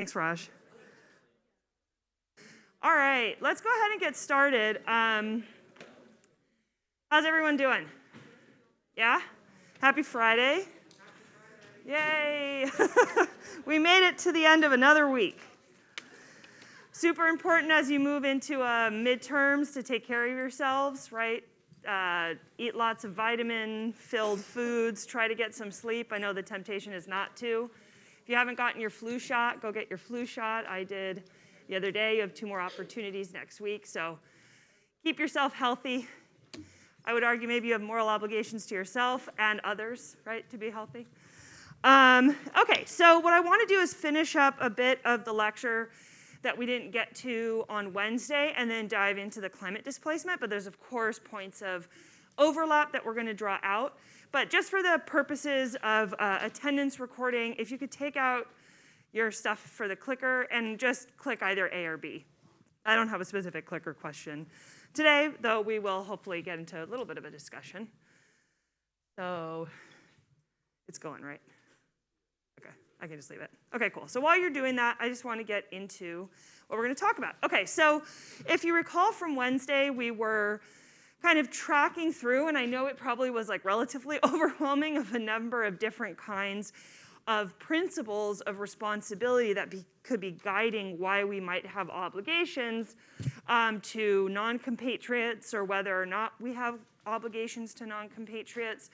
Thanks, Raj. All right, let's go ahead and get started. How's everyone doing? Yeah? Happy Friday. Yay! We made it to the end of another week. Super important as you move into midterms to take care of yourselves, right? Eat lots of vitamin-filled foods. Try to get some sleep. I know the temptation is not to. If you haven't gotten your flu shot, go get your flu shot. I did the other day. You have 2 more opportunities next week, so keep yourself healthy. I would argue maybe you have moral obligations to yourself and others, right, to be healthy. Okay, so what I want to do is finish up a bit of the lecture that we didn't get to on Wednesday and then dive into the climate displacement, but there's, of course, points of overlap that we're going to draw out. But just for the purposes of attendance recording, if you could take out your stuff for the clicker and just click either A or B. I don't have a specific clicker question today, though we will hopefully get into a little bit of a discussion. So it's going, right? Okay, I can just leave it. Okay, cool. So while you're doing that, I just want to get into what we're going to talk about. Okay, so if you recall from Wednesday, we were kind of tracking through, and I know it probably was like relatively overwhelming of a number of different kinds of principles of responsibility that could be guiding why we might have obligations to non-compatriots or whether or not we have obligations to non-compatriots,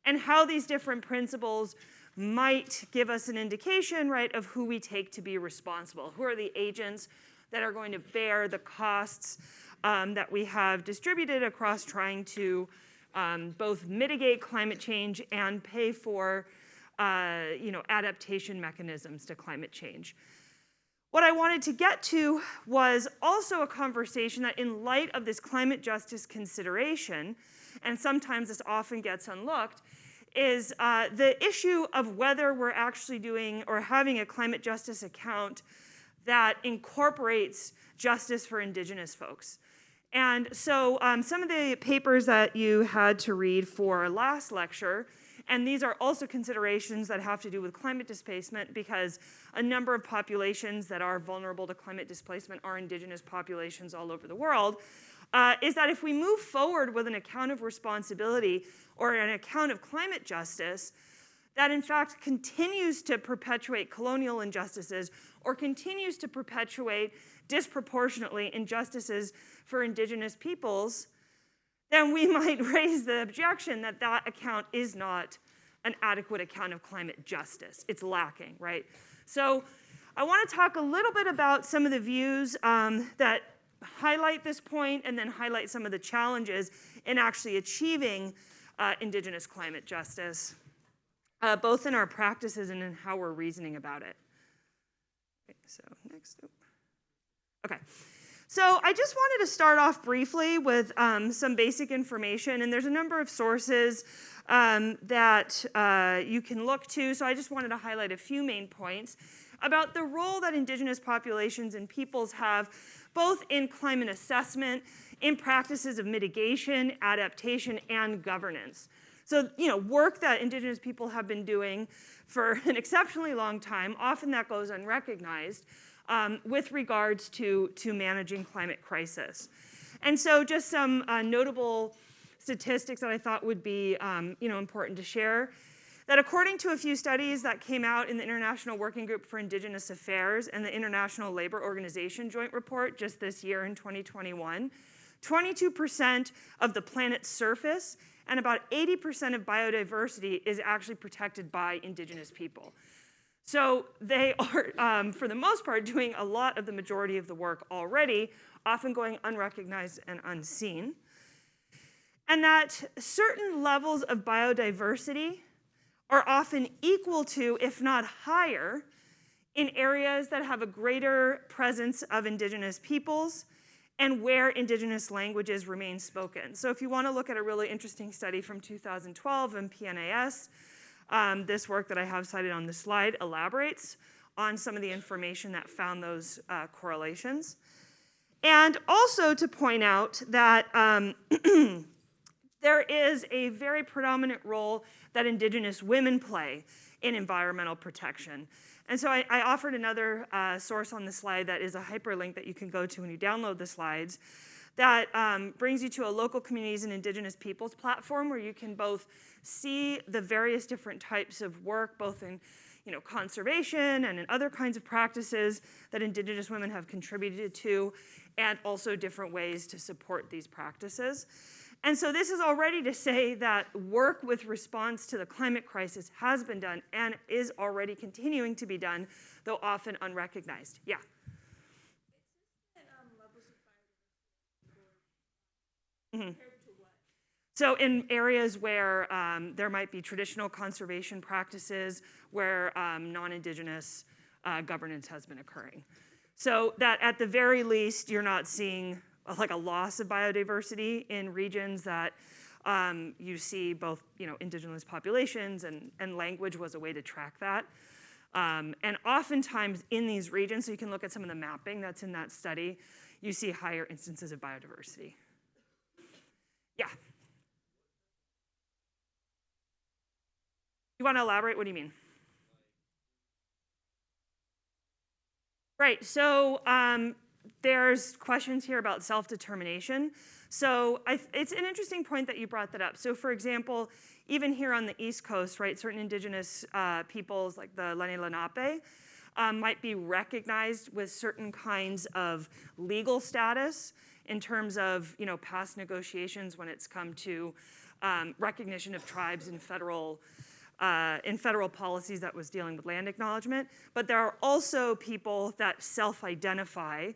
and how these different principles might give us an indication, right, of who we take to be responsible. Who are the agents that are going to bear the costs that we have distributed across trying to both mitigate climate change and pay for adaptation mechanisms to climate change. What I wanted to get to was also a conversation that in light of this climate justice consideration, and sometimes this often gets unlooked, is the issue of whether we're actually doing or having a climate justice account that incorporates justice for Indigenous folks. And so some of the papers that you had to read for last lecture, and these are also considerations that have to do with climate displacement because a number of populations that are vulnerable to climate displacement are Indigenous populations all over the world, is that if we move forward with an account of responsibility or an account of climate justice, that in fact continues to perpetuate colonial injustices or continues to perpetuate disproportionately injustices for Indigenous peoples, then we might raise the objection that that account is not an adequate account of climate justice. It's lacking, right? So I want to talk a little bit about some of the views that highlight this point and then highlight some of the challenges in actually achieving Indigenous climate justice, both in our practices and in how we're reasoning about it. Okay, so next. Okay. So I just wanted to start off briefly with some basic information, and there's a number of sources that you can look to, so I just wanted to highlight a few main points about the role that Indigenous populations and peoples have both in climate assessment, in practices of mitigation, adaptation, and governance. So, work that Indigenous people have been doing for an exceptionally long time, often that goes unrecognized, with regards to managing climate crisis. And so just some notable statistics that I thought would be important to share, that according to a few studies that came out in the International Working Group for Indigenous Affairs and the International Labor Organization Joint Report just this year in 2021, 22% of the planet's surface and about 80% of biodiversity is actually protected by Indigenous people. So they are, for the most part, doing a lot of the majority of the work already, often going unrecognized and unseen. And that certain levels of biodiversity are often equal to, if not higher, in areas that have a greater presence of Indigenous peoples and where Indigenous languages remain spoken. So if you want to look at a really interesting study from 2012 in PNAS, this work that I have cited on the slide elaborates on some of the information that found those correlations. And also to point out that there is a very predominant role that Indigenous women play in environmental protection. And so I offered another source on the slide that is a hyperlink that you can go to when you download the slides that brings you to a local communities and Indigenous peoples platform where you can both see the various different types of work, both in conservation and in other kinds of practices that Indigenous women have contributed to, and also different ways to support these practices. And so this is already to say that work with response to the climate crisis has been done and is already continuing to be done, though often unrecognized. Yeah? Mm-hmm. So in areas where there might be traditional conservation practices where non-Indigenous governance has been occurring. So that at the very least, you're not seeing like a loss of biodiversity in regions that you see both Indigenous populations, and language was a way to track that. And oftentimes in these regions, so you can look at some of the mapping that's in that study, you see higher instances of biodiversity. Yeah. You want to elaborate? What do you mean? Right, so there's questions here about self-determination. So it's an interesting point that you brought that up. So for example, even here on the East Coast, right, certain Indigenous peoples like the Lenni Lenape might be recognized with certain kinds of legal status in terms of past negotiations when it's come to recognition of tribes in federal policies that was dealing with land acknowledgement. But there are also people that self-identify,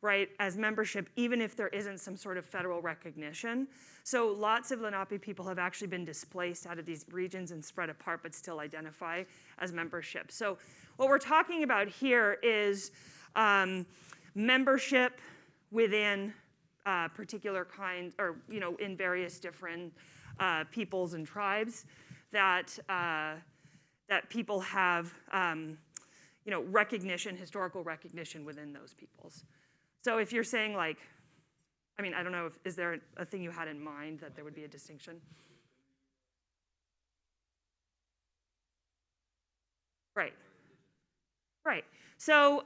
right, as membership, even if there isn't some sort of federal recognition. So lots of Lenape people have actually been displaced out of these regions and spread apart, but still identify as membership. So what we're talking about here is membership within particular kinds, or in various different peoples and tribes that people have recognition, historical recognition within those peoples. So if you're saying like, I mean, I don't know, is there a thing you had in mind that there would be a distinction? Right. Right. So,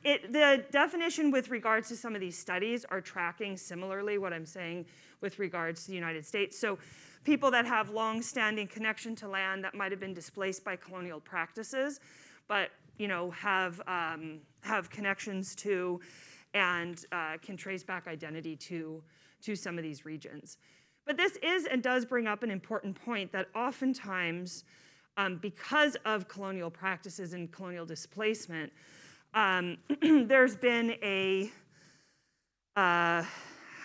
the definition with regards to some of these studies are tracking similarly what I'm saying with regards to the United States. So people that have long-standing connection to land that might have been displaced by colonial practices, but have connections to and can trace back identity to some of these regions. But this is and does bring up an important point that oftentimes, because of colonial practices and colonial displacement, there's been a, how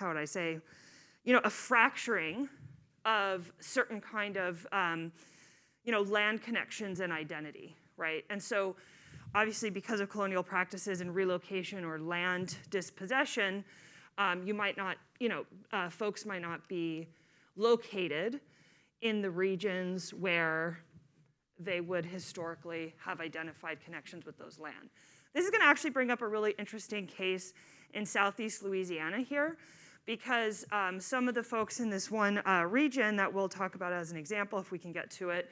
would I say, a fracturing of certain kind of, land connections and identity, right? And so obviously because of colonial practices and relocation or land dispossession, you might not, folks might not be located in the regions where they would historically have identified connections with those land. This is going to actually bring up a really interesting case in Southeast Louisiana here, because some of the folks in this one region that we'll talk about as an example, if we can get to it,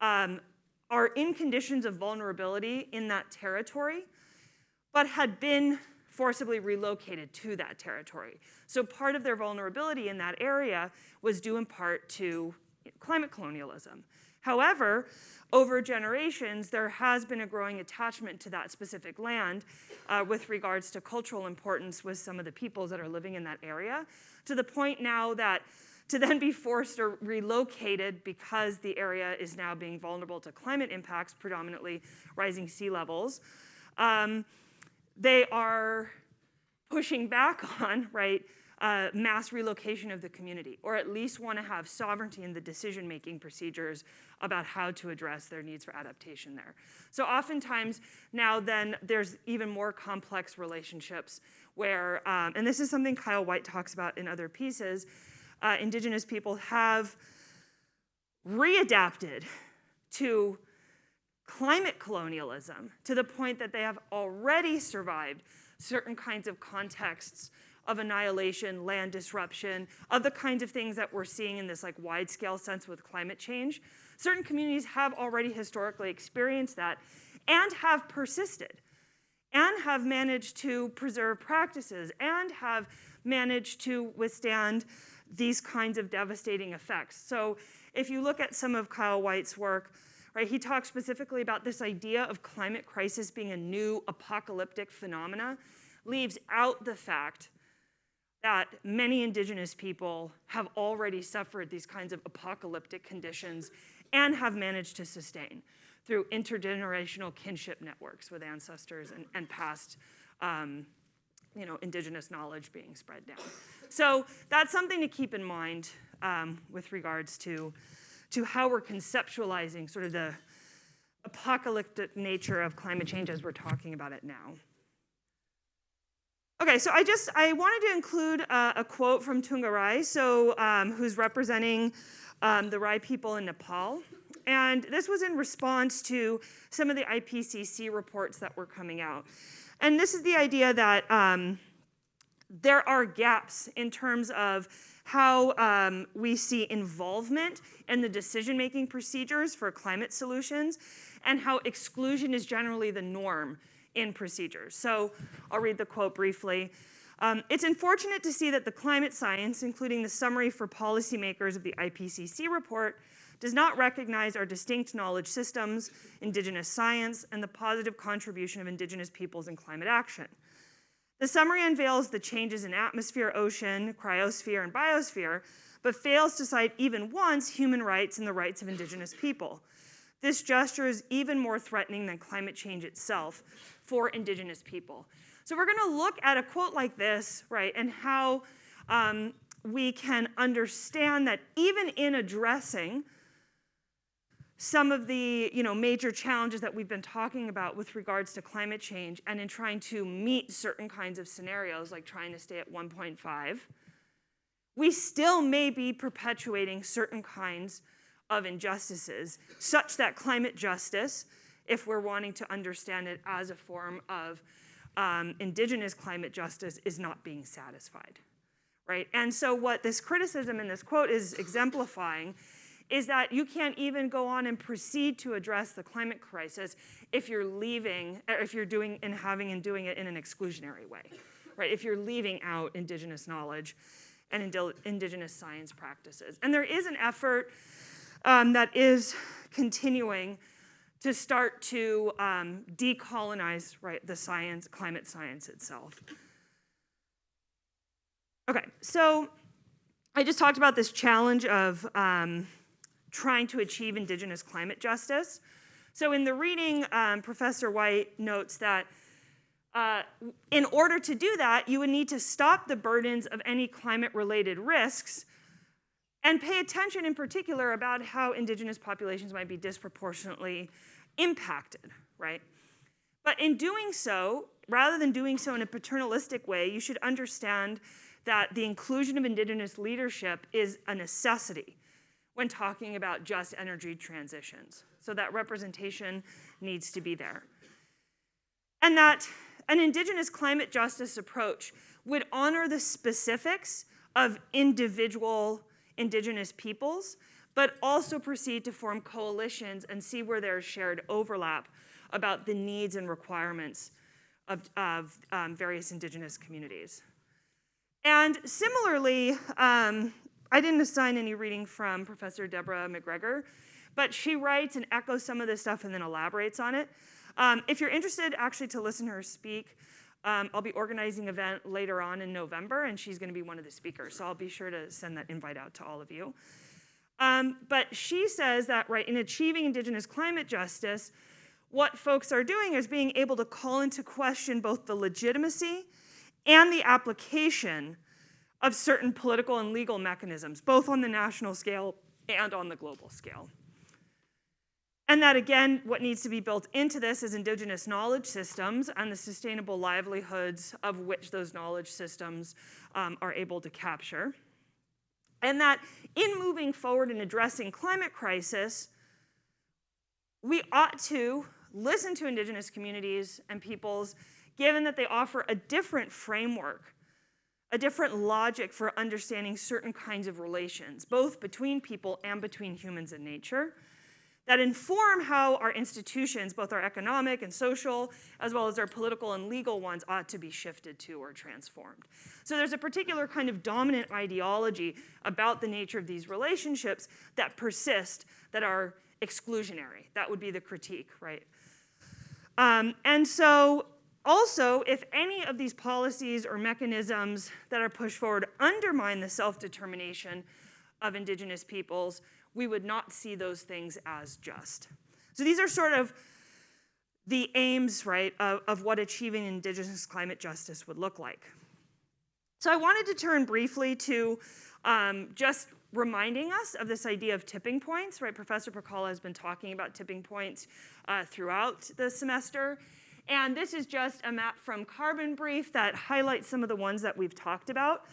are in conditions of vulnerability in that territory, but had been forcibly relocated to that territory. So part of their vulnerability in that area was due in part to climate colonialism. However, over generations, there has been a growing attachment to that specific land with regards to cultural importance with some of the peoples that are living in that area, to the point now that to then be forced or relocated because the area is now being vulnerable to climate impacts, predominantly rising sea levels, they are pushing back on, right, mass relocation of the community, or at least want to have sovereignty in the decision-making procedures about how to address their needs for adaptation there. So oftentimes now then there's even more complex relationships where, and this is something Kyle White talks about in other pieces, Indigenous people have readapted to climate colonialism to the point that they have already survived certain kinds of contexts of annihilation, land disruption, of the kinds of things that we're seeing in this like wide-scale sense with climate change. certain communities have already historically experienced that and have persisted and have managed to preserve practices and have managed to withstand these kinds of devastating effects. So if you look at some of Kyle White's work, right, he talks specifically about this idea of climate crisis being a new apocalyptic phenomena, leaves out the fact that many indigenous people have already suffered these kinds of apocalyptic conditions and have managed to sustain through intergenerational kinship networks with ancestors and past indigenous knowledge being spread down. So that's something to keep in mind with regards to how we're conceptualizing sort of the apocalyptic nature of climate change as we're talking about it now. Okay, so I wanted to include a quote from Tunga Rai, who's representing the Rai people in Nepal. And this was in response to some of the IPCC reports that were coming out. And this is the idea that there are gaps in terms of how we see involvement in the decision-making procedures for climate solutions and how exclusion is generally the norm in procedures. So I'll read the quote briefly. It's unfortunate to see that the climate science, including the summary for policymakers of the IPCC report, does not recognize our distinct knowledge systems, indigenous science, and the positive contribution of indigenous peoples in climate action. The summary unveils the changes in atmosphere, ocean, cryosphere, and biosphere, but fails to cite even once human rights and the rights of indigenous people. This gesture is even more threatening than climate change itself for indigenous people. So we're going to look at a quote like this, right, and how we can understand that even in addressing some of the major challenges that we've been talking about with regards to climate change and in trying to meet certain kinds of scenarios, like trying to stay at 1.5, we still may be perpetuating certain kinds of injustices, such that climate justice, if we're wanting to understand it as a form of indigenous climate justice, is not being satisfied, right? And so what this criticism in this quote is exemplifying is that you can't even go on and proceed to address the climate crisis if you're leaving, or if you're doing it in an exclusionary way, right? If you're leaving out indigenous knowledge and indigenous science practices. And there is an effort that is continuing to start to decolonize, right, the science, climate science itself. Okay, so I just talked about this challenge of trying to achieve indigenous climate justice. So in the reading, Professor White notes that in order to do that, you would need to stop the burdens of any climate-related risks and pay attention in particular about how indigenous populations might be disproportionately impacted, right? But in doing so, rather than doing so in a paternalistic way, you should understand that the inclusion of indigenous leadership is a necessity when talking about just energy transitions. So that representation needs to be there. And that an indigenous climate justice approach would honor the specifics of individual indigenous peoples, but also proceed to form coalitions and see where there's shared overlap about the needs and requirements of various indigenous communities. And similarly, I didn't assign any reading from Professor Deborah McGregor, but she writes and echoes some of this stuff and then elaborates on it. If you're interested actually to listen to her speak, I'll be organizing an event later on in November, and she's going to be one of the speakers, so I'll be sure to send that invite out to all of you. But she says that, right, in achieving indigenous climate justice, what folks are doing is being able to call into question both the legitimacy and the application of certain political and legal mechanisms, both on the national scale and on the global scale. And that, again, what needs to be built into this is indigenous knowledge systems and the sustainable livelihoods of which those knowledge systems are able to capture. And that in moving forward and addressing climate crisis, we ought to listen to indigenous communities and peoples, given that they offer a different framework, a different logic for understanding certain kinds of relations, both between people and between humans and nature. that inform how our institutions, both our economic and social, as well as our political and legal ones, ought to be shifted to or transformed. So there's a particular kind of dominant ideology about the nature of these relationships that persist, that are exclusionary. That would be the critique, right? And so also, if any of these policies or mechanisms that are pushed forward undermine the self-determination of Indigenous peoples, we would not see those things as just. So these are sort of the aims, right, of what achieving Indigenous climate justice would look like. So I wanted to turn briefly to just reminding us of this idea of tipping points, right? Professor Pakala has been talking about tipping points throughout the semester. And this is just a map from Carbon Brief that highlights some of the ones that we've talked about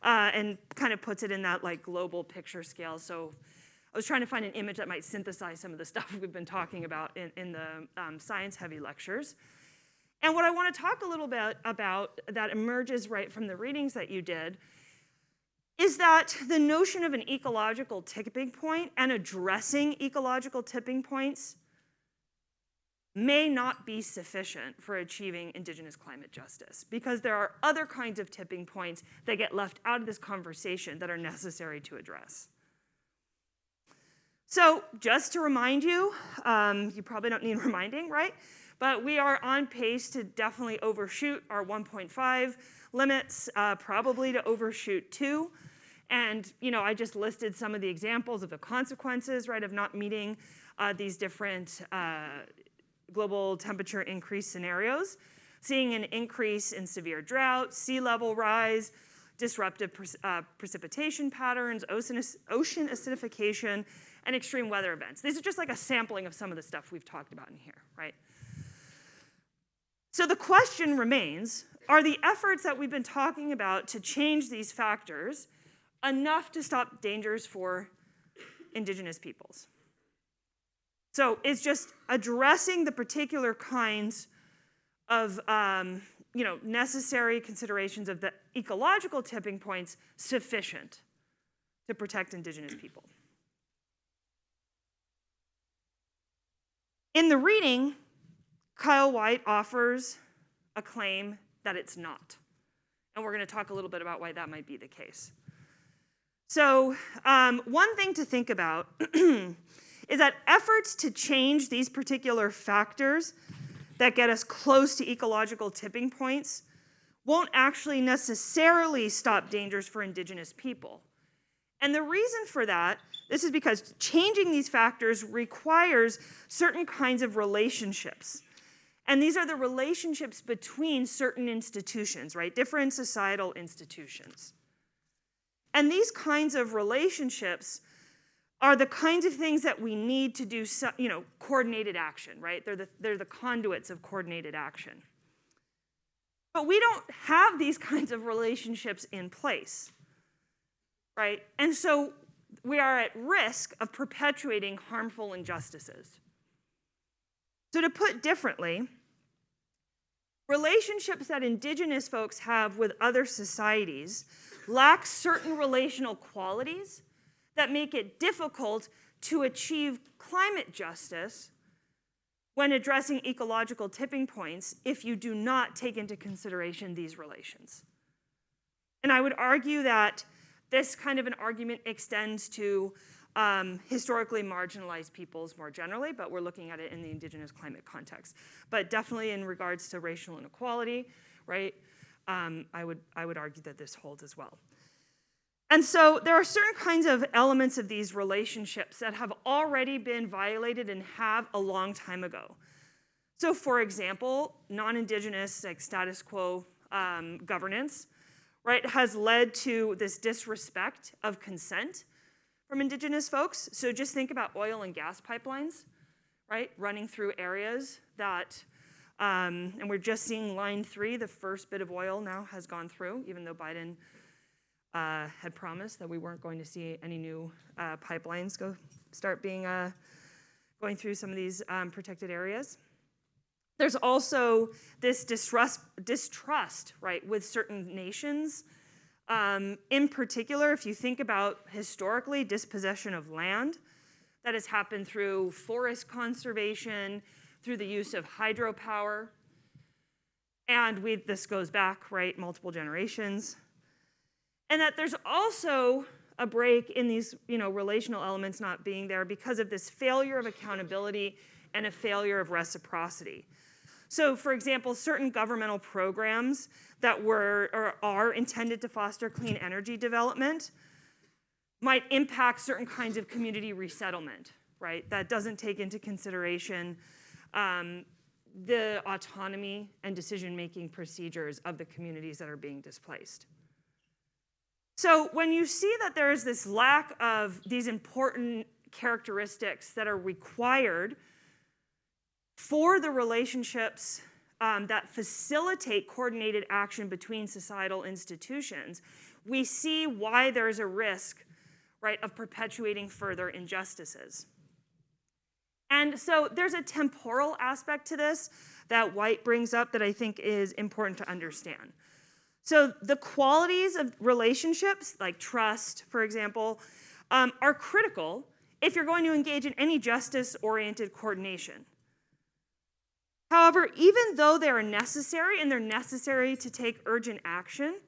and kind of puts it in that like global picture scale. So I was trying to find an image that might synthesize some of the stuff we've been talking about in the science-heavy lectures. And what I want to talk a little bit about that emerges right from the readings that you did is that the notion of an ecological tipping point and addressing ecological tipping points may not be sufficient for achieving Indigenous climate justice, because there are other kinds of tipping points that get left out of this conversation that are necessary to address. So just to remind you, you probably don't need reminding, right? But we are on pace to definitely overshoot our 1.5 limits, probably to overshoot 2. And I just listed some of the examples of the consequences, right, of not meeting these different global temperature increase scenarios, seeing an increase in severe drought, sea level rise, disruptive precipitation patterns, ocean acidification, and extreme weather events. These are just like a sampling of some of the stuff we've talked about in here, right? So the question remains, are the efforts that we've been talking about to change these factors enough to stop dangers for Indigenous peoples? So it's just addressing the particular kinds of necessary considerations of the ecological tipping points sufficient to protect Indigenous people. In the reading, Kyle White offers a claim that it's not. And we're going to talk a little bit about why that might be the case. So one thing to think about is that efforts to change these particular factors that get us close to ecological tipping points won't actually necessarily stop dangers for Indigenous people. And the reason for that, this is because changing these factors requires certain kinds of relationships. And these are the relationships between certain institutions, right? Different societal institutions. And these kinds of relationships are the kinds of things that we need to do, coordinated action, right? They're the conduits of coordinated action. But we don't have these kinds of relationships in place, right? And so we are at risk of perpetuating harmful injustices. So to put differently, relationships that Indigenous folks have with other societies lack certain relational qualities that make it difficult to achieve climate justice when addressing ecological tipping points if you do not take into consideration these relations. And I would argue that this kind of an argument extends to historically marginalized peoples more generally, but we're looking at it in the Indigenous climate context. But definitely in regards to racial inequality, right, I would argue that this holds as well. And so there are certain kinds of elements of these relationships that have already been violated and have a long time ago. So for example, non-Indigenous like status quo governance, right, has led to this disrespect of consent from Indigenous folks. So just think about oil and gas pipelines, right, running through areas that, and we're just seeing line 3, the first bit of oil now has gone through, even though Biden had promised that we weren't going to see any new pipelines start being going through some of these protected areas. There's also this distrust, right, with certain nations. In particular, if you think about historically dispossession of land, that has happened through forest conservation, through the use of hydropower. And this goes back, right, multiple generations. And that there's also a break in these, relational elements not being there because of this failure of accountability and a failure of reciprocity. So, for example, certain governmental programs that were or are intended to foster clean energy development might impact certain kinds of community resettlement, right? That doesn't take into consideration the autonomy and decision-making procedures of the communities that are being displaced. So when you see that there is this lack of these important characteristics that are required for the relationships that facilitate coordinated action between societal institutions, we see why there's a risk, right, of perpetuating further injustices. And so there's a temporal aspect to this that White brings up that I think is important to understand. So the qualities of relationships, like trust, for example, are critical if you're going to engage in any justice-oriented coordination. However, even though they are necessary, and they're necessary to take urgent action,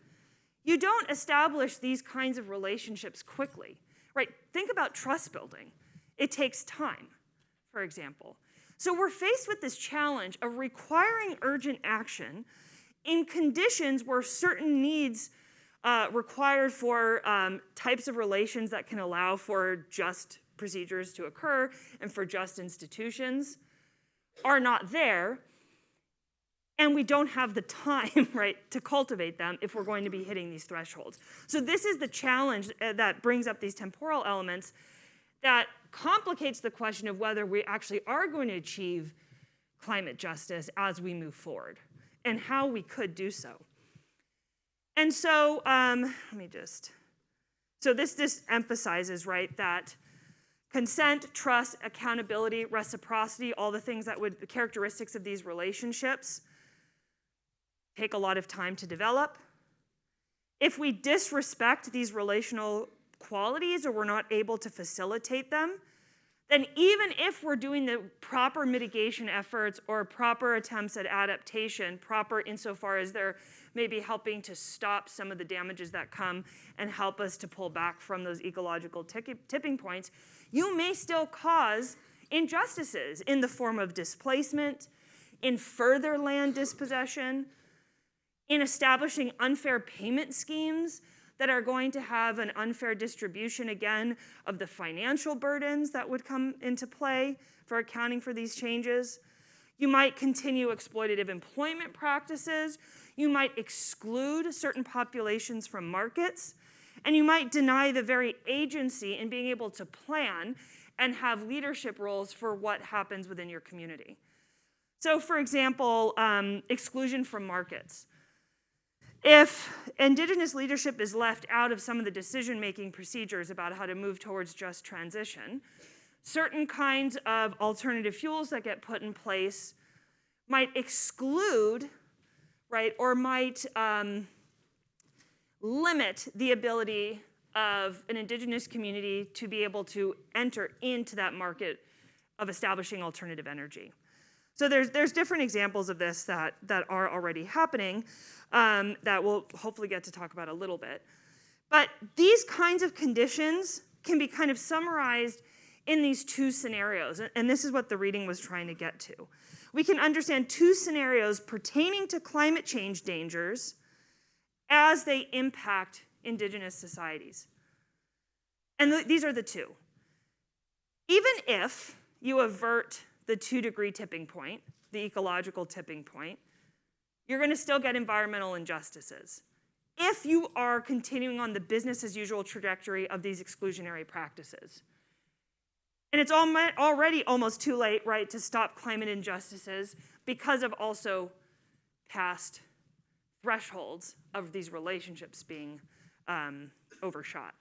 you don't establish these kinds of relationships quickly, right? Think about trust building. It takes time, for example. So we're faced with this challenge of requiring urgent action in conditions where certain needs required for types of relations that can allow for just procedures to occur and for just institutions are not there, and we don't have the time, right, to cultivate them if we're going to be hitting these thresholds. So this is the challenge that brings up these temporal elements that complicates the question of whether we actually are going to achieve climate justice as we move forward, and how we could do so. And so, so this emphasizes, right, that consent, trust, accountability, reciprocity, all the things that the characteristics of these relationships take a lot of time to develop. If we disrespect these relational qualities or we're not able to facilitate them, then even if we're doing the proper mitigation efforts or proper attempts at adaptation, proper insofar as they're maybe helping to stop some of the damages that come and help us to pull back from those ecological tipping points, you may still cause injustices in the form of displacement, in further land dispossession, in establishing unfair payment schemes that are going to have an unfair distribution, again, of the financial burdens that would come into play for accounting for these changes. You might continue exploitative employment practices. You might exclude certain populations from markets. And you might deny the very agency in being able to plan and have leadership roles for what happens within your community. So, for example, exclusion from markets. If Indigenous leadership is left out of some of the decision-making procedures about how to move towards just transition, certain kinds of alternative fuels that get put in place might exclude, right, or might limit the ability of an Indigenous community to be able to enter into that market of establishing alternative energy. So there's different examples of this that are already happening that we'll hopefully get to talk about a little bit. But these kinds of conditions can be kind of summarized in these two scenarios, and this is what the reading was trying to get to. We can understand two scenarios pertaining to climate change dangers as they impact Indigenous societies. And these are the two. Even if you avert the 2-degree tipping point, the ecological tipping point, you're going to still get environmental injustices if you are continuing on the business as usual trajectory of these exclusionary practices. And it's already almost too late, right, to stop climate injustices because of also past thresholds of these relationships being overshot.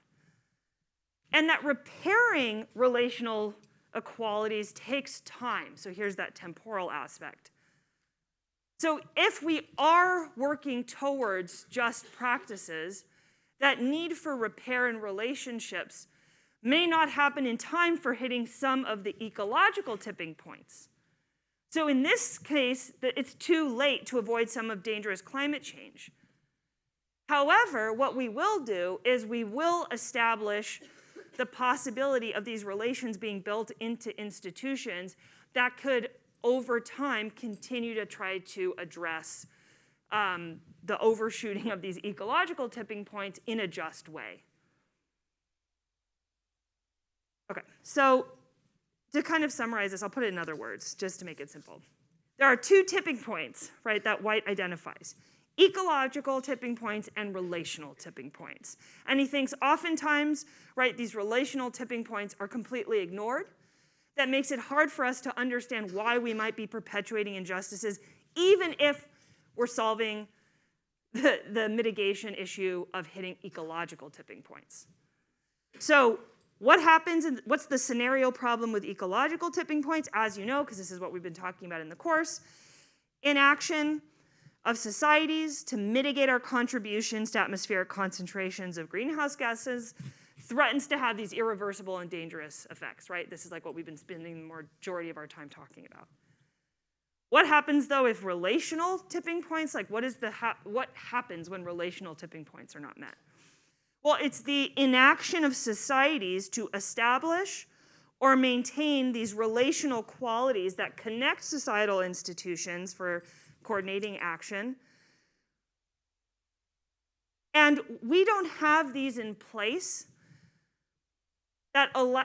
And that repairing relational equalities takes time. So here's that temporal aspect. So if we are working towards just practices, that need for repair in relationships may not happen in time for hitting some of the ecological tipping points. So in this case, it's too late to avoid some of dangerous climate change. However, what we will do is we will establish the possibility of these relations being built into institutions that could, over time, continue to try to address the overshooting of these ecological tipping points in a just way. Okay, so to kind of summarize this, I'll put it in other words, just to make it simple. There are two tipping points, right, that White identifies: ecological tipping points and relational tipping points. And he thinks oftentimes, right, these relational tipping points are completely ignored. That makes it hard for us to understand why we might be perpetuating injustices, even if we're solving the mitigation issue of hitting ecological tipping points. So what happens, what's the scenario problem with ecological tipping points? As you know, because this is what we've been talking about in the course, inaction of societies to mitigate our contributions to atmospheric concentrations of greenhouse gases threatens to have these irreversible and dangerous effects, right? This is like what we've been spending the majority of our time talking about. What happens, though, if relational tipping points, like what happens when relational tipping points are not met? Well, it's the inaction of societies to establish or maintain these relational qualities that connect societal institutions for coordinating action. And we don't have these in place,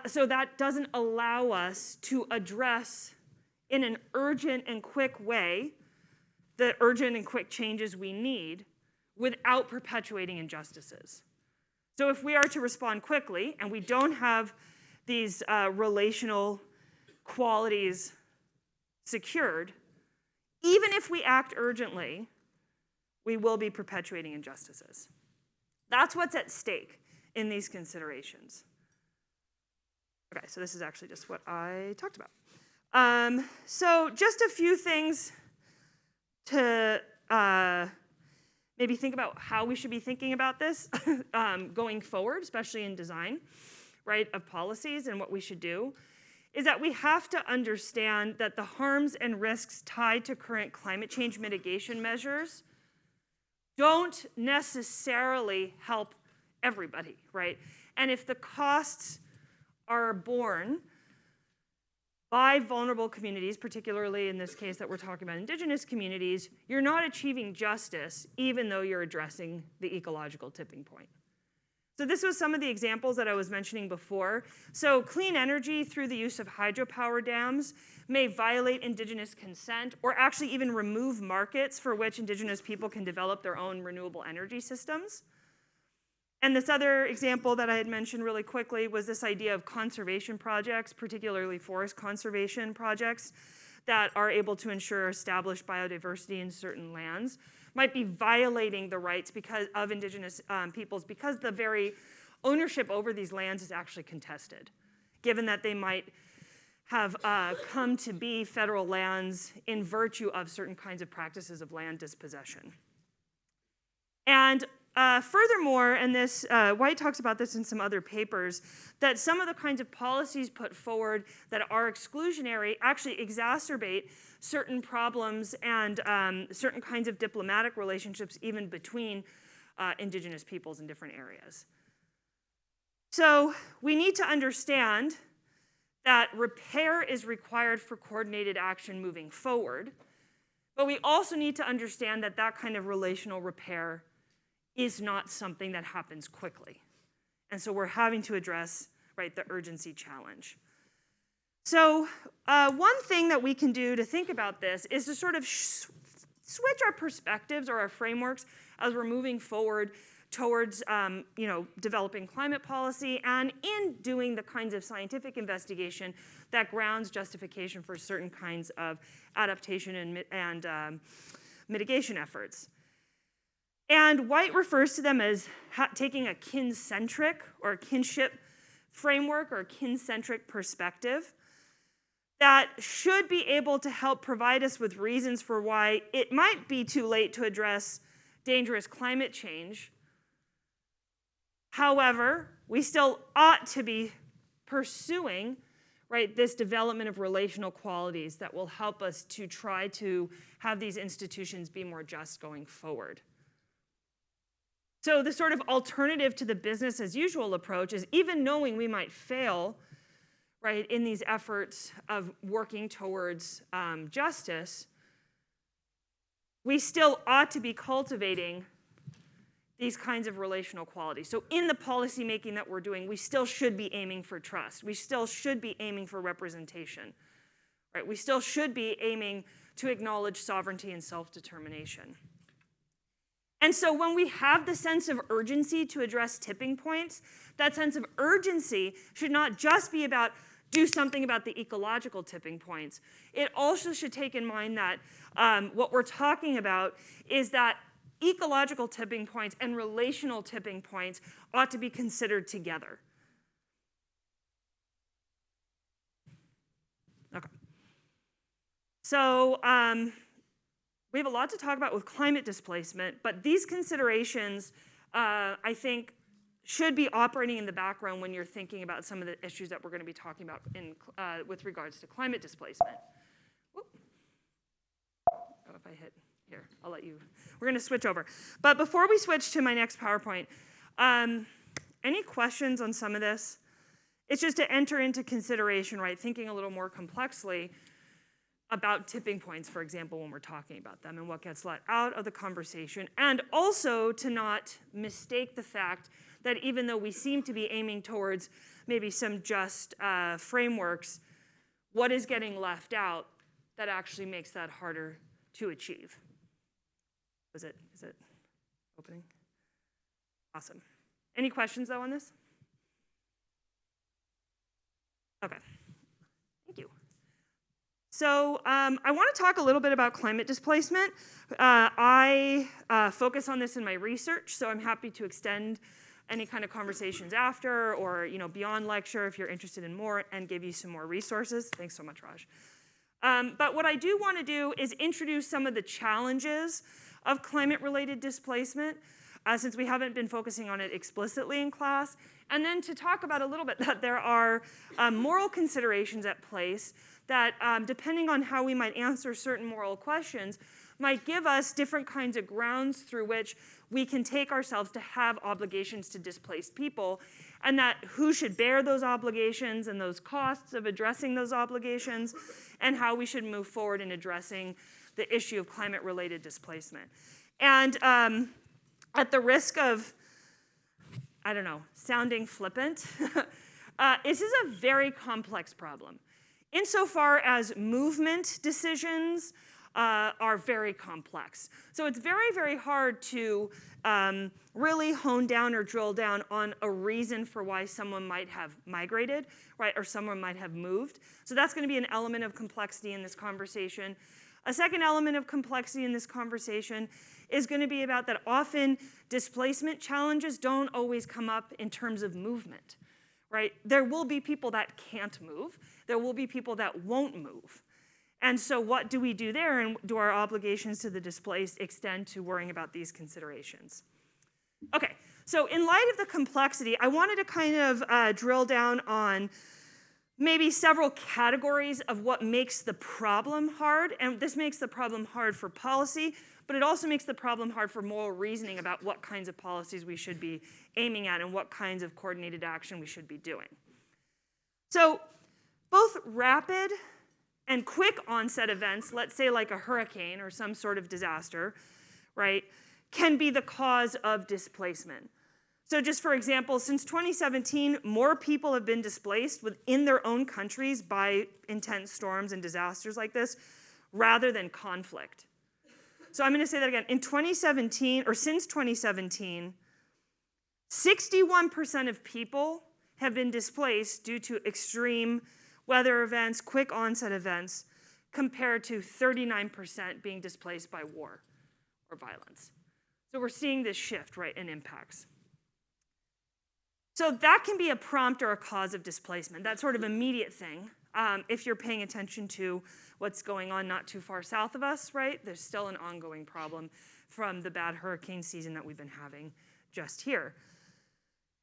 so that doesn't allow us to address in an urgent and quick way the urgent and quick changes we need without perpetuating injustices. So if we are to respond quickly and we don't have these relational qualities secured, even if we act urgently, we will be perpetuating injustices. That's what's at stake in these considerations. Okay, so this is actually just what I talked about. So just a few things to maybe think about how we should be thinking about this going forward, especially in design, right, of policies and what we should do, is that we have to understand that the harms and risks tied to current climate change mitigation measures don't necessarily help everybody, right? And if the costs are borne by vulnerable communities, particularly in this case that we're talking about Indigenous communities, you're not achieving justice even though you're addressing the ecological tipping point. So this was some of the examples that I was mentioning before. So clean energy through the use of hydropower dams may violate Indigenous consent or actually even remove markets for which Indigenous people can develop their own renewable energy systems. And this other example that I had mentioned really quickly was this idea of conservation projects, particularly forest conservation projects that are able to ensure established biodiversity in certain lands, might be violating the rights of Indigenous peoples because the very ownership over these lands is actually contested, given that they might have come to be federal lands in virtue of certain kinds of practices of land dispossession. And furthermore, and this White talks about this in some other papers, that some of the kinds of policies put forward that are exclusionary actually exacerbate certain problems and certain kinds of diplomatic relationships even between Indigenous peoples in different areas. So we need to understand that repair is required for coordinated action moving forward, but we also need to understand that that kind of relational repair is not something that happens quickly. And so we're having to address, right, the urgency challenge. So one thing that we can do to think about this is to sort of switch our perspectives or our frameworks as we're moving forward towards developing climate policy and in doing the kinds of scientific investigation that grounds justification for certain kinds of adaptation and mitigation efforts. And White refers to them as taking a kin-centric or kinship framework or kin-centric perspective that should be able to help provide us with reasons for why it might be too late to address dangerous climate change. However, we still ought to be pursuing, right, this development of relational qualities that will help us to try to have these institutions be more just going forward. So the sort of alternative to the business as usual approach is, even knowing we might fail, right, in these efforts of working towards justice, we still ought to be cultivating these kinds of relational qualities. So in the policy making that we're doing, we still should be aiming for trust. We still should be aiming for representation, right? We still should be aiming to acknowledge sovereignty and self-determination. And so when we have the sense of urgency to address tipping points, that sense of urgency should not just be about do something about the ecological tipping points. It also should take in mind that what we're talking about is that ecological tipping points and relational tipping points ought to be considered together. Okay. So we have a lot to talk about with climate displacement, but these considerations, I think, should be operating in the background when you're thinking about some of the issues that we're going to be talking about with regards to climate displacement. Whoop. Oh, if I hit here, I'll let you. We're going to switch over. But before we switch to my next PowerPoint, any questions on some of this? It's just to enter into consideration, right, thinking a little more complexly about tipping points, for example, when we're talking about them and what gets let out of the conversation, and also to not mistake the fact that even though we seem to be aiming towards maybe some just frameworks, what is getting left out that actually makes that harder to achieve? Is it opening? Awesome. Any questions, though, on this? Okay. Thank you. So I want to talk a little bit about climate displacement. I focus on this in my research, so I'm happy to extend any kind of conversations after or beyond lecture if you're interested in more, and give you some more resources. Thanks so much, Raj. But what I do want to do is introduce some of the challenges of climate-related displacement, since we haven't been focusing on it explicitly in class, and then to talk about a little bit that there are moral considerations at place that, depending on how we might answer certain moral questions, might give us different kinds of grounds through which we can take ourselves to have obligations to displaced people, and that who should bear those obligations and those costs of addressing those obligations, and how we should move forward in addressing the issue of climate-related displacement. And at the risk of, I don't know, sounding flippant, this is a very complex problem. Insofar as movement decisions are very complex. So it's very, very hard to really hone down or drill down on a reason for why someone might have migrated, right, or someone might have moved. So that's going to be an element of complexity in this conversation. A second element of complexity in this conversation is going to be about that often displacement challenges don't always come up in terms of movement, right? There will be people that can't move. There will be people that won't move. And so what do we do there, and do our obligations to the displaced extend to worrying about these considerations? Okay, so in light of the complexity, I wanted to kind of drill down on maybe several categories of what makes the problem hard. And this makes the problem hard for policy, but it also makes the problem hard for moral reasoning about what kinds of policies we should be aiming at and what kinds of coordinated action we should be doing. So both rapid and quick onset events, let's say like a hurricane or some sort of disaster, right, can be the cause of displacement. So just for example, since 2017, more people have been displaced within their own countries by intense storms and disasters like this, rather than conflict. So I'm going to say that again. In 2017, or since 2017, 61% of people have been displaced due to extreme weather events, quick onset events, compared to 39% being displaced by war or violence. So we're seeing this shift, right, in impacts. So that can be a prompt or a cause of displacement, that sort of immediate thing. If you're paying attention to what's going on not too far south of us, right, there's still an ongoing problem from the bad hurricane season that we've been having just here.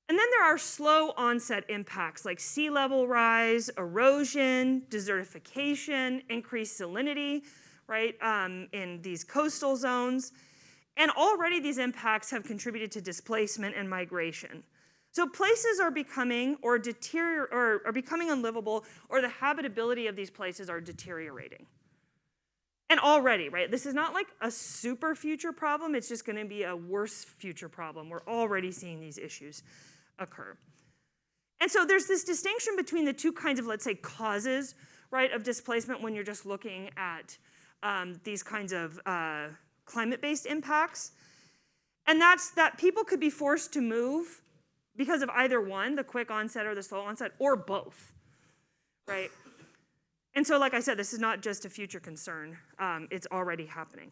And then there are slow onset impacts like sea level rise, erosion, desertification, increased salinity, right, in these coastal zones. And already these impacts have contributed to displacement and migration. So places are becoming or are becoming unlivable, or the habitability of these places are deteriorating. And already, right, this is not like a super future problem, it's just going to be a worse future problem. We're already seeing these issues occur. And so there's this distinction between the two kinds of, let's say, causes, right, of displacement when you're just looking at these kinds of climate-based impacts. And that's that people could be forced to move because of either one, the quick onset or the slow onset, or both, right? And so, like I said, this is not just a future concern. It's already happening.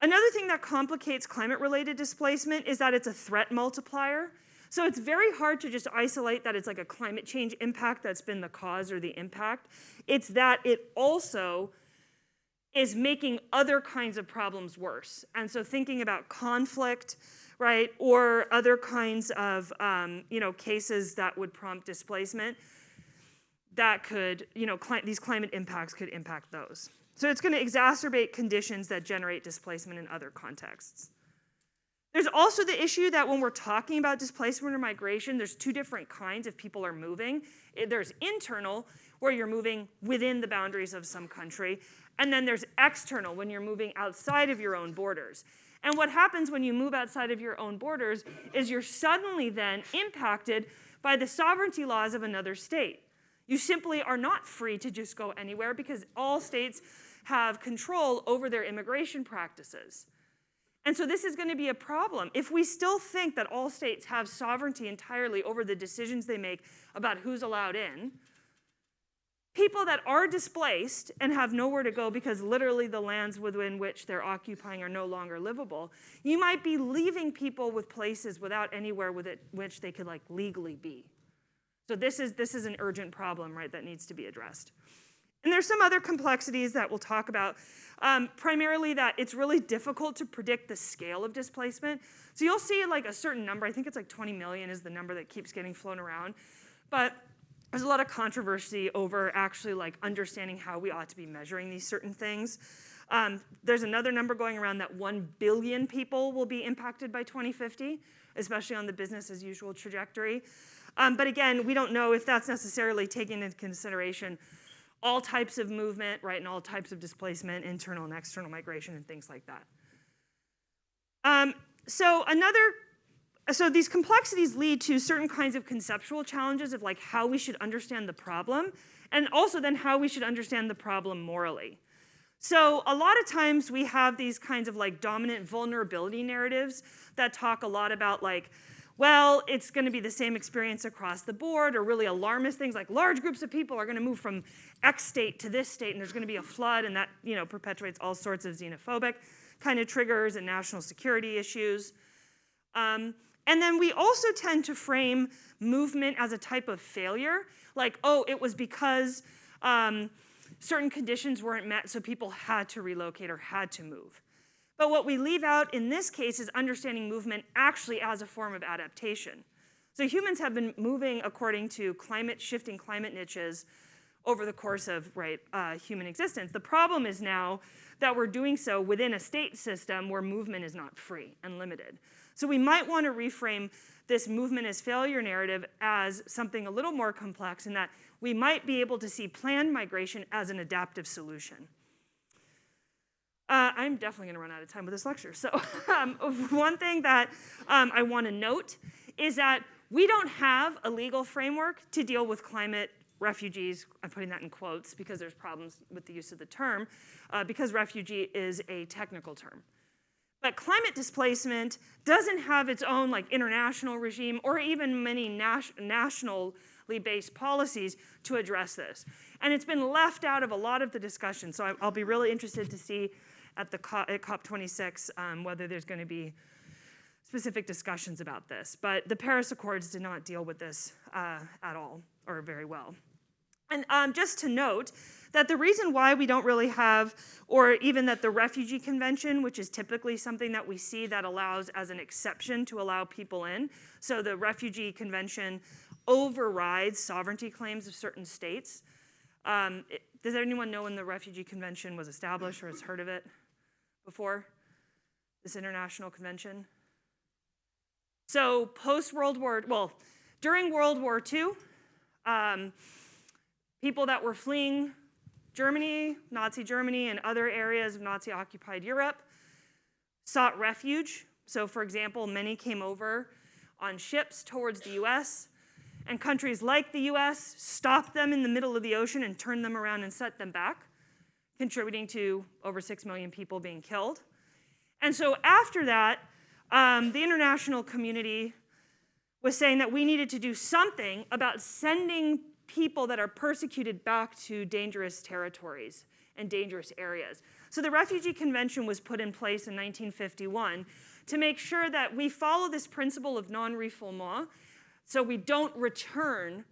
Another thing that complicates climate-related displacement is that it's a threat multiplier. So it's very hard to just isolate that it's like a climate change impact that's been the cause or the impact. It's that it also is making other kinds of problems worse. And so thinking about conflict, right, or other kinds of cases that would prompt displacement, that could, these climate impacts could impact those. So it's going to exacerbate conditions that generate displacement in other contexts. There's also the issue that when we're talking about displacement or migration, there's two different kinds if people are moving. There's internal, where you're moving within the boundaries of some country, and then there's external, when you're moving outside of your own borders. And what happens when you move outside of your own borders is you're suddenly then impacted by the sovereignty laws of another state. You simply are not free to just go anywhere because all states have control over their immigration practices. And so this is going to be a problem. If we still think that all states have sovereignty entirely over the decisions they make about who's allowed in, people that are displaced and have nowhere to go because literally the lands within which they're occupying are no longer livable, you might be leaving people with places without anywhere with which they could legally be. So this is an urgent problem, right, that needs to be addressed. And there's some other complexities that we'll talk about, primarily that it's really difficult to predict the scale of displacement. So you'll see a certain number, I think it's 20 million is the number that keeps getting flown around, but there's a lot of controversy over actually understanding how we ought to be measuring these certain things. There's another number going around that 1 billion people will be impacted by 2050, especially on the business as usual trajectory. But again, we don't know if that's necessarily taking into consideration all types of movement, right, and all types of displacement, internal and external migration, and things like that. So these complexities lead to certain kinds of conceptual challenges of how we should understand the problem, and also then how we should understand the problem morally. So a lot of times we have these kinds of dominant vulnerability narratives that talk a lot about well, it's going to be the same experience across the board, or really alarmist things like large groups of people are going to move from X state to this state, and there's going to be a flood, and that perpetuates all sorts of xenophobic kind of triggers and national security issues. And then we also tend to frame movement as a type of failure, oh, it was because certain conditions weren't met, so people had to relocate or had to move. But what we leave out in this case is understanding movement actually as a form of adaptation. So humans have been moving according to shifting climate niches over the course of human existence. The problem is now that we're doing so within a state system where movement is not free and limited. So we might want to reframe this movement as failure narrative as something a little more complex, in that we might be able to see planned migration as an adaptive solution. I'm definitely going to run out of time with this lecture. So one thing that I want to note is that we don't have a legal framework to deal with climate refugees. I'm putting that in quotes because there's problems with the use of the term, because refugee is a technical term. But climate displacement doesn't have its own international regime or even many nationally based policies to address this. And it's been left out of a lot of the discussion. So I'll be really interested to see at COP26 whether there's going to be specific discussions about this. But the Paris Accords did not deal with this at all, or very well. And just to note that the reason why we don't really have, or even that the Refugee Convention, which is typically something that we see that allows as an exception to allow people in, so the Refugee Convention overrides sovereignty claims of certain states. Does anyone know when the Refugee Convention was established or has heard of it before? This international convention? So during World War II, people that were fleeing Germany, Nazi Germany, and other areas of Nazi-occupied Europe sought refuge. So for example, many came over on ships towards the US, and countries like the US stopped them in the middle of the ocean and turned them around and sent them back, contributing to over 6 million people being killed. And so after that, the international community was saying that we needed to do something about sending people that are persecuted back to dangerous territories and dangerous areas. So the Refugee Convention was put in place in 1951 to make sure that we follow this principle of non-refoulement, so we don't return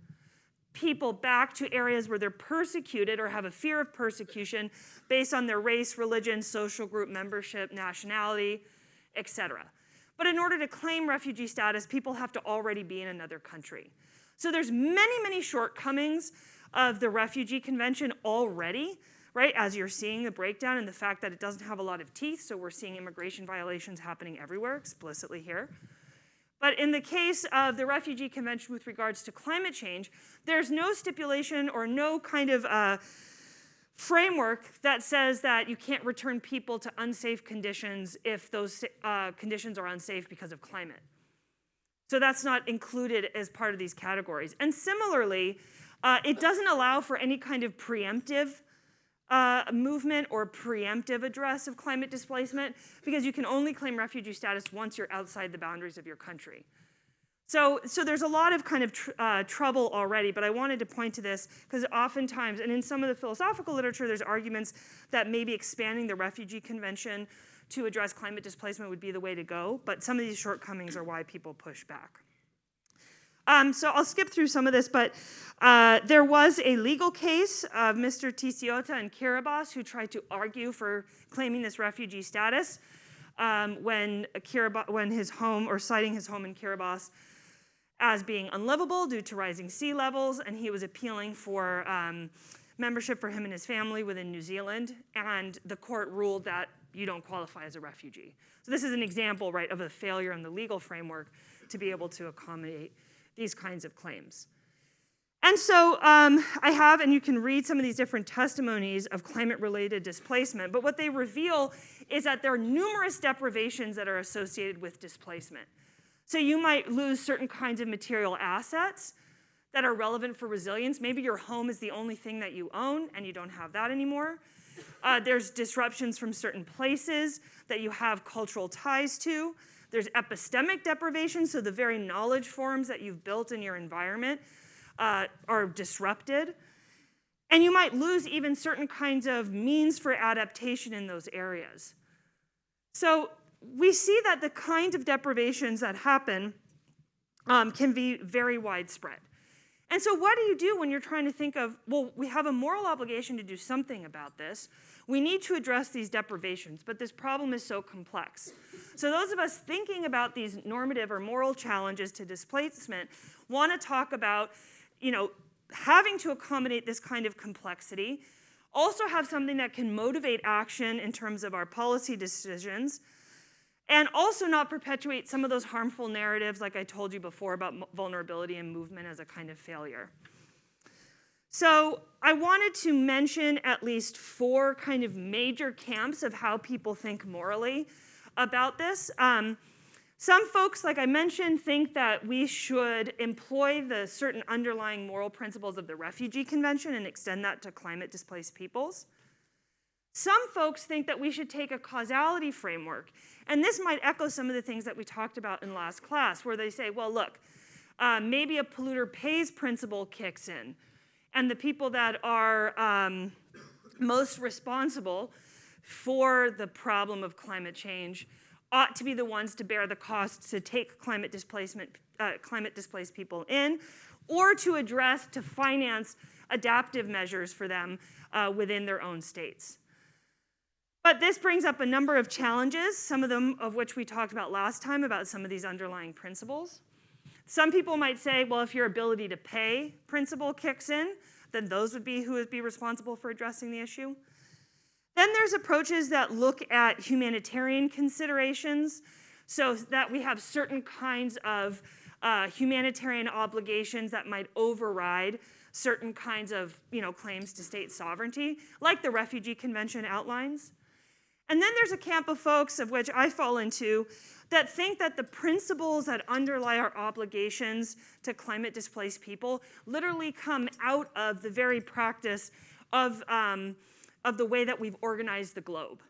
people back to areas where they're persecuted or have a fear of persecution based on their race, religion, social group membership, nationality, etc. But in order to claim refugee status, people have to already be in another country. So there's many, many shortcomings of the Refugee Convention already, right? As you're seeing the breakdown and the fact that it doesn't have a lot of teeth, so we're seeing immigration violations happening everywhere, explicitly here. But in the case of the Refugee Convention with regards to climate change, there's no stipulation or no kind of framework that says that you can't return people to unsafe conditions if those conditions are unsafe because of climate. So that's not included as part of these categories. And similarly, it doesn't allow for any kind of preemptive movement or preemptive address of climate displacement, because you can only claim refugee status once you're outside the boundaries of your country. So there's a lot of kind of trouble already, but I wanted to point to this because oftentimes, and in some of the philosophical literature, there's arguments that maybe expanding the Refugee Convention to address climate displacement would be the way to go, but some of these shortcomings are why people push back. So I'll skip through some of this, but there was a legal case of Mr. Tisiota and Kiribati who tried to argue for claiming this refugee status when his home, or citing his home in Kiribati as being unlivable due to rising sea levels, and he was appealing for membership for him and his family within New Zealand, and the court ruled that you don't qualify as a refugee. So this is an example, right, of a failure in the legal framework to be able to accommodate these kinds of claims. And so I have, and you can read some of these different testimonies of climate-related displacement, but what they reveal is that there are numerous deprivations that are associated with displacement. So you might lose certain kinds of material assets that are relevant for resilience. Maybe your home is the only thing that you own, and you don't have that anymore. There's disruptions from certain places that you have cultural ties to. There's epistemic deprivation, so the very knowledge forms that you've built in your environment are disrupted. And you might lose even certain kinds of means for adaptation in those areas. So we see that the kind of deprivations that happen can be very widespread. And so what do you do when you're trying to think of, well, we have a moral obligation to do something about this. We need to address these deprivations, but this problem is so complex. So those of us thinking about these normative or moral challenges to displacement want to talk about, having to accommodate this kind of complexity, also have something that can motivate action in terms of our policy decisions, and also not perpetuate some of those harmful narratives like I told you before about vulnerability and movement as a kind of failure. So I wanted to mention at least 4 kind of major camps of how people think morally about this. Some folks, like I mentioned, think that we should employ the certain underlying moral principles of the Refugee Convention and extend that to climate-displaced peoples. Some folks think that we should take a causality framework, and this might echo some of the things that we talked about in last class, where they say, well, look, maybe a polluter pays principle kicks in, and the people that are most responsible for the problem of climate change ought to be the ones to bear the costs to take climate-displaced people in, or to finance adaptive measures for them within their own states. But this brings up a number of challenges, some of them of which we talked about last time about some of these underlying principles. Some people might say, well, if your ability to pay principle kicks in, then those would be who would be responsible for addressing the issue. Then there's approaches that look at humanitarian considerations, so that we have certain kinds of humanitarian obligations that might override certain kinds of claims to state sovereignty, like the Refugee Convention outlines. And then there's a camp of folks, of which I fall into, that think that the principles that underlie our obligations to climate displaced people literally come out of the very practice of the way that we've organized the globe.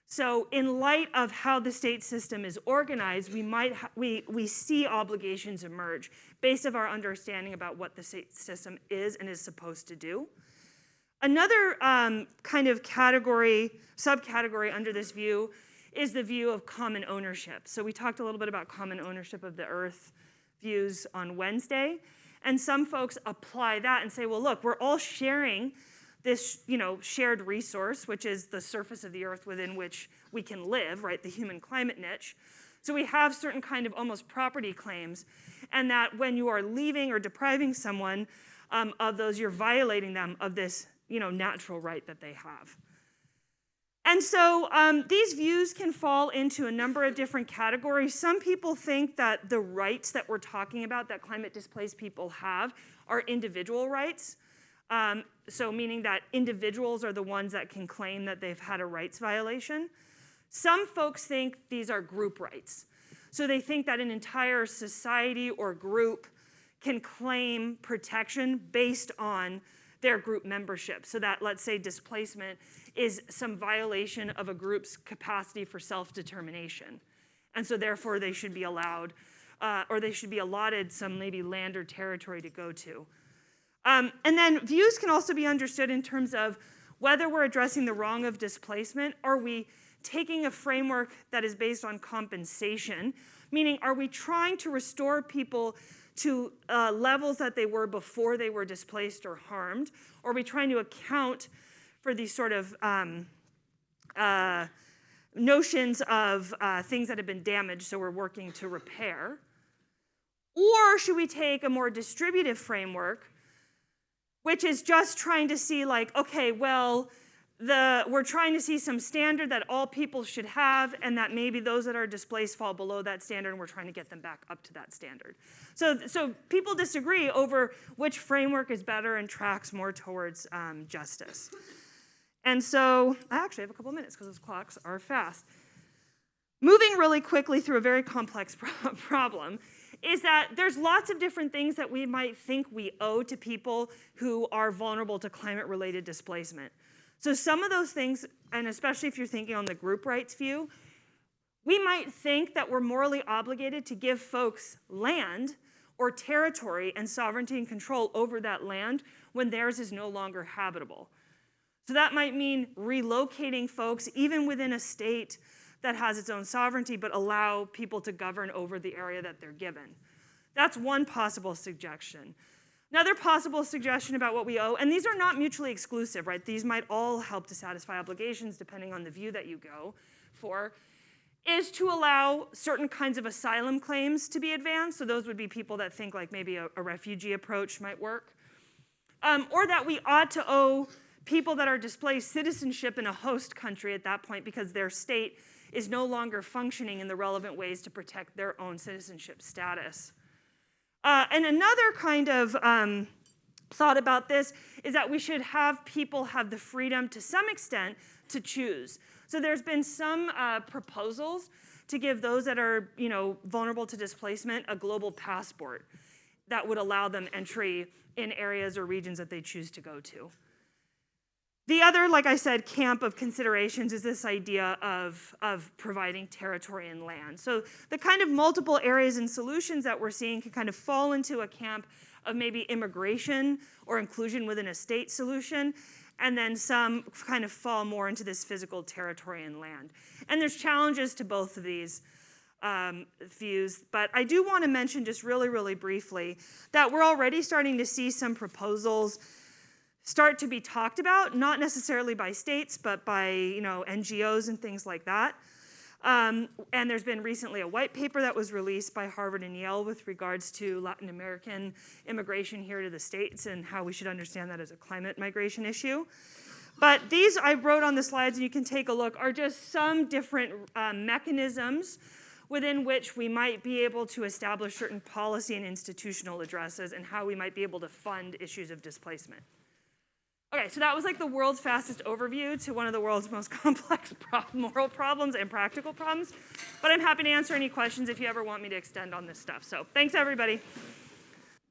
So in light of how the state system is organized, we see obligations emerge based on our understanding about what the state system is and is supposed to do. Another kind of subcategory under this view is the view of common ownership. So we talked a little bit about common ownership of the earth views on Wednesday. And some folks apply that and say, well, look, we're all sharing this shared resource, which is the surface of the earth within which we can live, right, the human climate niche. So we have certain kind of almost property claims, and that when you are leaving or depriving someone of those, you're violating them of this natural right that they have. And so these views can fall into a number of different categories. Some people think that the rights that we're talking about that climate displaced people have are individual rights. So meaning that individuals are the ones that can claim that they've had a rights violation. Some folks think these are group rights. So they think that an entire society or group can claim protection based on their group membership. So that, let's say, displacement is some violation of a group's capacity for self-determination. And so therefore they should be allowed, or they should be allotted some maybe land or territory to go to. And then views can also be understood in terms of whether we're addressing the wrong of displacement. Are we taking a framework that is based on compensation? Meaning, are we trying to restore people to levels that they were before they were displaced or harmed? Or are we trying to account for these sort of notions of things that have been damaged, so we're working to repair? Or should we take a more distributive framework, which is just trying to see, like, okay, well, we're trying to see some standard that all people should have, and that maybe those that are displaced fall below that standard, and we're trying to get them back up to that standard. So people disagree over which framework is better and tracks more towards justice. And so I actually have a couple minutes because those clocks are fast. Moving really quickly through a very complex problem is that there's lots of different things that we might think we owe to people who are vulnerable to climate-related displacement. So some of those things, and especially if you're thinking on the group rights view, we might think that we're morally obligated to give folks land or territory and sovereignty and control over that land when theirs is no longer habitable. So that might mean relocating folks even within a state that has its own sovereignty, but allow people to govern over the area that they're given. That's one possible suggestion. Another possible suggestion about what we owe, and these are not mutually exclusive, right? These might all help to satisfy obligations depending on the view that you go for, is to allow certain kinds of asylum claims to be advanced. So those would be people that think like maybe a refugee approach might work. Or that we ought to owe people that are displaced citizenship in a host country at that point because their state is no longer functioning in the relevant ways to protect their own citizenship status. And another kind of thought about this is that we should have people have the freedom to some extent to choose. So there's been some proposals to give those that are vulnerable to displacement a global passport that would allow them entry in areas or regions that they choose to go to. The other, like I said, camp of considerations is this idea of providing territory and land. So the kind of multiple areas and solutions that we're seeing can kind of fall into a camp of maybe immigration or inclusion within a state solution, and then some kind of fall more into this physical territory and land. And there's challenges to both of these views, but I do want to mention just really, really briefly that we're already starting to see some proposals start to be talked about, not necessarily by states, but by NGOs and things like that. And there's been recently a white paper that was released by Harvard and Yale with regards to Latin American immigration here to the States and how we should understand that as a climate migration issue. But these I wrote on the slides, and you can take a look, are just some different mechanisms within which we might be able to establish certain policy and institutional addresses and how we might be able to fund issues of displacement. Okay, so that was like the world's fastest overview to one of the world's most complex moral problems and practical problems. But I'm happy to answer any questions if you ever want me to extend on this stuff. So thanks, everybody.